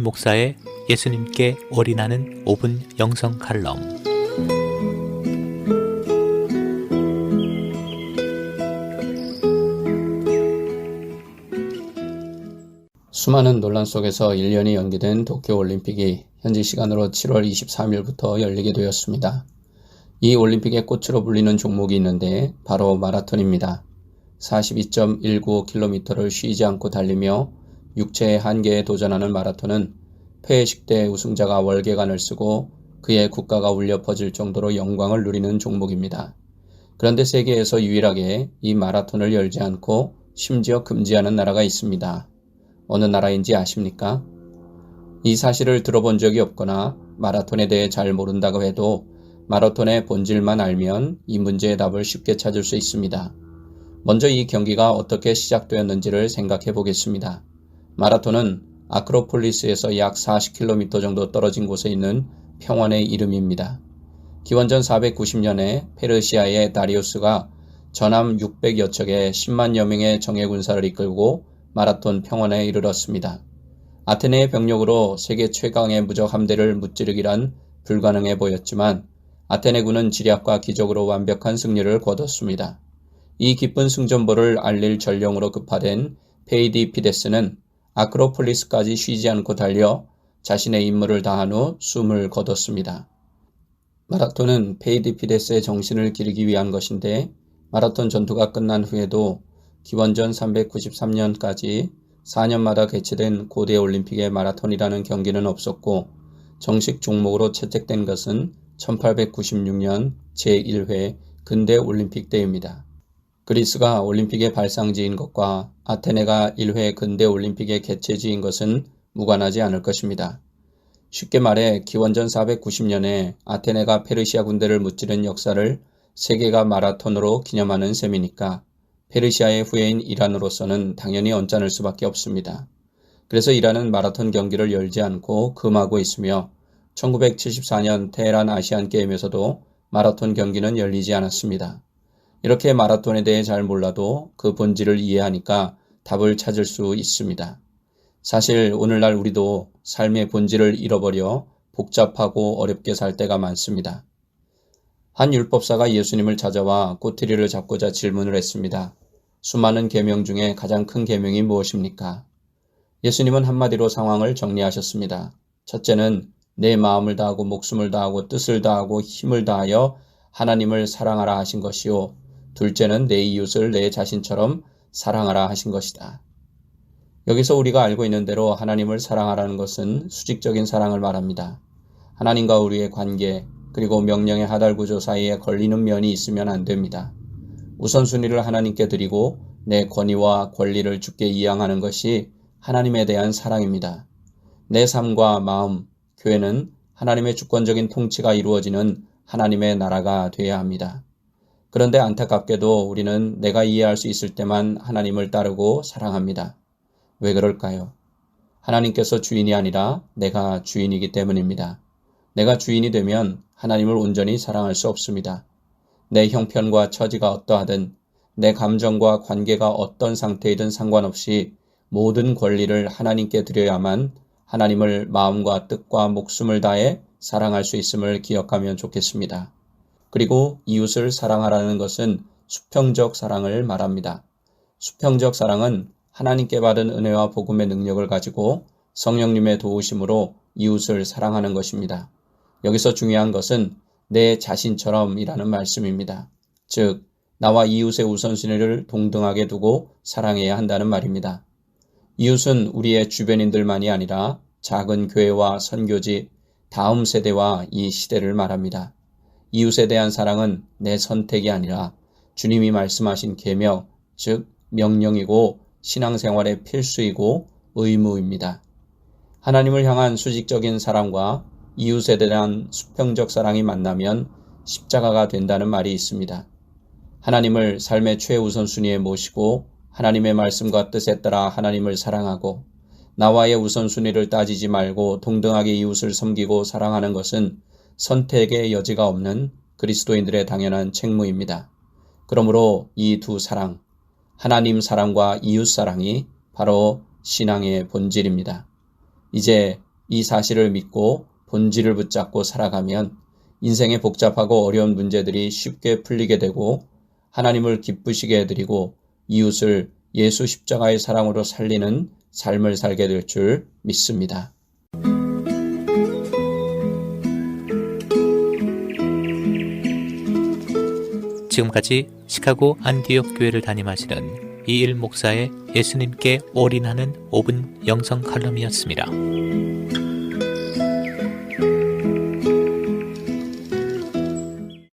목사의 예수님께 올인하는 5분 영성 칼럼. 수많은 논란 속에서 1년이 연기된 도쿄올림픽이 현지 시간으로 7월 23일부터 열리게 되었습니다. 이 올림픽의 꽃으로 불리는 종목이 있는데 바로 마라톤입니다. 42.195km를 쉬지 않고 달리며 육체의 한계에 도전하는 마라톤은 폐회식대 우승자가 월계관을 쓰고 그의 국가가 울려 퍼질 정도로 영광을 누리는 종목입니다. 그런데 세계에서 유일하게 이 마라톤을 열지 않고 심지어 금지하는 나라가 있습니다. 어느 나라인지 아십니까? 이 사실을 들어본 적이 없거나 마라톤에 대해 잘 모른다고 해도 마라톤의 본질만 알면 이 문제의 답을 쉽게 찾을 수 있습니다. 먼저 이 경기가 어떻게 시작되었는지를 생각해 보겠습니다. 마라톤은 아크로폴리스에서 약 40km 정도 떨어진 곳에 있는 평원의 이름입니다. 기원전 490년에 페르시아의 다리우스가 전함 600여 척에 10만여 명의 정예군사를 이끌고 마라톤 평원에 이르렀습니다. 아테네의 병력으로 세계 최강의 무적 함대를 무찌르기란 불가능해 보였지만 아테네군은 지략과 기적으로 완벽한 승리를 거뒀습니다. 이 기쁜 승전보를 알릴 전령으로 급파된 페이디피데스는 아크로폴리스까지 쉬지 않고 달려 자신의 임무를 다한 후 숨을 거뒀습니다. 마라톤은 페이디피데스의 정신을 기리기 위한 것인데 마라톤 전투가 끝난 후에도 기원전 393년까지 4년마다 개최된 고대 올림픽의 마라톤이라는 경기는 없었고 정식 종목으로 채택된 것은 1896년 제1회 근대 올림픽 때입니다. 그리스가 올림픽의 발상지인 것과 아테네가 1회 근대 올림픽의 개최지인 것은 무관하지 않을 것입니다. 쉽게 말해 기원전 490년에 아테네가 페르시아 군대를 무찌른 역사를 세계가 마라톤으로 기념하는 셈이니까 페르시아의 후예인 이란으로서는 당연히 언짢을 수밖에 없습니다. 그래서 이란은 마라톤 경기를 열지 않고 금하고 있으며 1974년 테헤란 아시안게임에서도 마라톤 경기는 열리지 않았습니다. 이렇게 마라톤에 대해 잘 몰라도 그 본질을 이해하니까 답을 찾을 수 있습니다. 사실 오늘날 우리도 삶의 본질을 잃어버려 복잡하고 어렵게 살 때가 많습니다. 한 율법사가 예수님을 찾아와 꼬투리를 잡고자 질문을 했습니다. 수많은 계명 중에 가장 큰 계명이 무엇입니까? 예수님은 한마디로 상황을 정리하셨습니다. 첫째는 내 마음을 다하고 목숨을 다하고 뜻을 다하고 힘을 다하여 하나님을 사랑하라 하신 것이요. 둘째는 내 이웃을 내 자신처럼 사랑하라 하신 것이다. 여기서 우리가 알고 있는 대로 하나님을 사랑하라는 것은 수직적인 사랑을 말합니다. 하나님과 우리의 관계 그리고 명령의 하달구조 사이에 걸리는 면이 있으면 안 됩니다. 우선순위를 하나님께 드리고 내 권위와 권리를 주께 이양하는 것이 하나님에 대한 사랑입니다. 내 삶과 마음, 교회는 하나님의 주권적인 통치가 이루어지는 하나님의 나라가 되어야 합니다. 그런데 안타깝게도 우리는 내가 이해할 수 있을 때만 하나님을 따르고 사랑합니다. 왜 그럴까요? 하나님께서 주인이 아니라 내가 주인이기 때문입니다. 내가 주인이 되면 하나님을 온전히 사랑할 수 없습니다. 내 형편과 처지가 어떠하든 내 감정과 관계가 어떤 상태이든 상관없이 모든 권리를 하나님께 드려야만 하나님을 마음과 뜻과 목숨을 다해 사랑할 수 있음을 기억하면 좋겠습니다. 그리고 이웃을 사랑하라는 것은 수평적 사랑을 말합니다. 수평적 사랑은 하나님께 받은 은혜와 복음의 능력을 가지고 성령님의 도우심으로 이웃을 사랑하는 것입니다. 여기서 중요한 것은 내 자신처럼 이라는 말씀입니다. 즉, 나와 이웃의 우선순위를 동등하게 두고 사랑해야 한다는 말입니다. 이웃은 우리의 주변인들만이 아니라 작은 교회와 선교지, 다음 세대와 이 시대를 말합니다. 이웃에 대한 사랑은 내 선택이 아니라 주님이 말씀하신 계명, 즉 명령이고 신앙생활의 필수이고 의무입니다. 하나님을 향한 수직적인 사랑과 이웃에 대한 수평적 사랑이 만나면 십자가가 된다는 말이 있습니다. 하나님을 삶의 최우선순위에 모시고 하나님의 말씀과 뜻에 따라 하나님을 사랑하고 나와의 우선순위를 따지지 말고 동등하게 이웃을 섬기고 사랑하는 것은 선택의 여지가 없는 그리스도인들의 당연한 책무입니다. 그러므로 이 두 사랑, 하나님 사랑과 이웃 사랑이 바로 신앙의 본질입니다. 이제 이 사실을 믿고 본질을 붙잡고 살아가면 인생의 복잡하고 어려운 문제들이 쉽게 풀리게 되고 하나님을 기쁘시게 해드리고 이웃을 예수 십자가의 사랑으로 살리는 삶을 살게 될 줄 믿습니다. 지금까지 시카고 안디옥 교회를 담임하시는 이일 목사의 예수님께 올인하는 5분 영성 칼럼이었습니다.